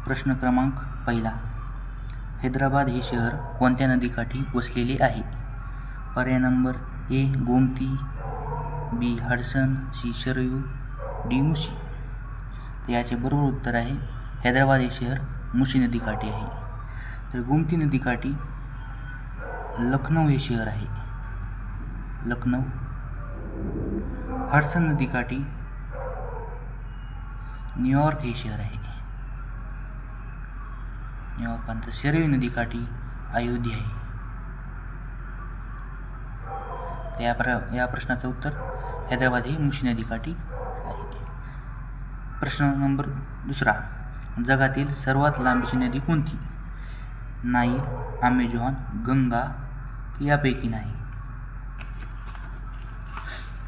प्रश्न क्रमांक पहिला. हैदराबाद हे शहर कोणत्या नदीकाठी वसलेले आहे? पर्याय number A Gomti, B Hudson, C Sarayu, D Musi. तर याचे बरोबर उत्तर आहे हैदराबाद हे शहर मुशी नदीकाठी आहे. तर गोमती नदीकाठी लखनौ हे शहर आहे. लखनौ. हडसन नदीकाठी न्यूयॉर्क हे शहर आहे. न्यूयॉर्क. शरयू नदीकाठी अयोध्या आहे. या प्रश्नाचं उत्तर हैदराबाद ही मुशी नदीकाठी आहे. प्रश्न नंबर दुसरा. जगातील सर्वात लांबीची नदी कोणती? नाईल, अमेझॉन, गंगा यापैकी नाही.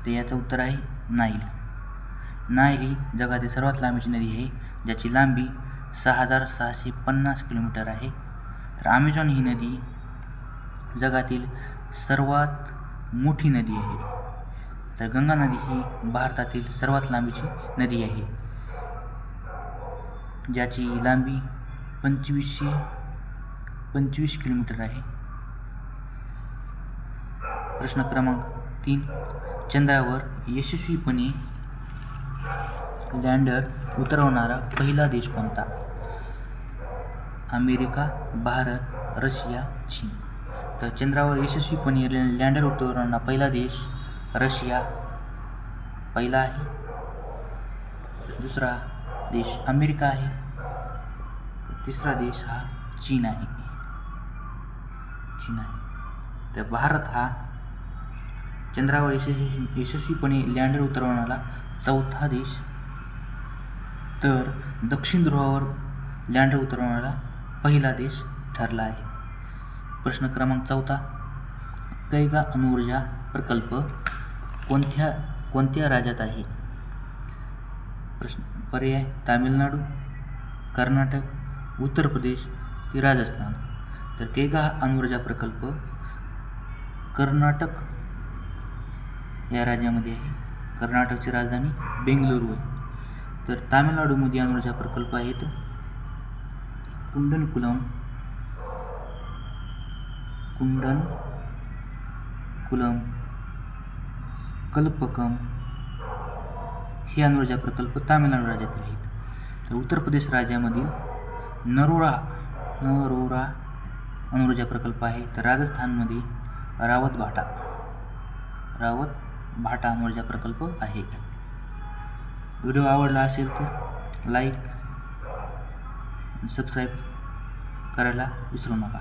तर याचं उत्तर आहे नाईल. नाईल ही जगातील सर्वात लांबीची नदी आहे, ज्याची लांबी 6650 किलोमीटर आहे. तर अमेझॉन ही नदी जगातील सर्वात मोठी नदी आहे. तर गंगा नदी ही भारतातील सर्वात लांबीची नदी आहे, ज्याची लांबी 2525 किलोमीटर आहे. प्रश्न क्रमांक 3. चंद्रावर यशस्वीपणे लँडर उतरवणारा पहिला देश कोणता? अमेरिका, भारत, रशिया, चीन. तर चंद्रावर यशस्वीपणे लँडर उतरवणारा पहिला देश रशिया पहिला आहे. दुसरा देश अमेरिका आहे. तिसरा देश हा चीन आहे. तर भारत हा चंद्रावर यशस्वीपणे लँडर उतरवणारा चौथा देश, तर दक्षिण ध्रुवावर लँडर उतरवणारा पहिला देश ठरला आहे. प्रश्न क्रमांक 4. कैगा अणुऊर्जा प्रकल्प कोणत्या राज्यात आहे? पर्याय तामिळनाडू, कर्नाटक, उत्तर प्रदेश की राजस्थान. तर कैगा अणुऊर्जा प्रकल्प कर्नाटक या राज्यामध्ये आहे. कर्नाटकची राजधानी बेंगलुरू आहे. तर तामिळनाडूमध्ये अणुऊर्जा प्रकल्प आहेत कुंडनकुलम, कल्पकम हे अणुऊर्जा प्रकल्प तामिळनाडू राज्यातील आहेत. तर उत्तर प्रदेश राज्यामधील नरोरा अणुऊर्जा प्रकल्प आहे. तर राजस्थानमध्ये रावत भाटा अणुऊर्जा प्रकल्प आहे. व्हिडिओ आवडला असेल तर लाईक सबस्क्राईब करायला विसरू नका.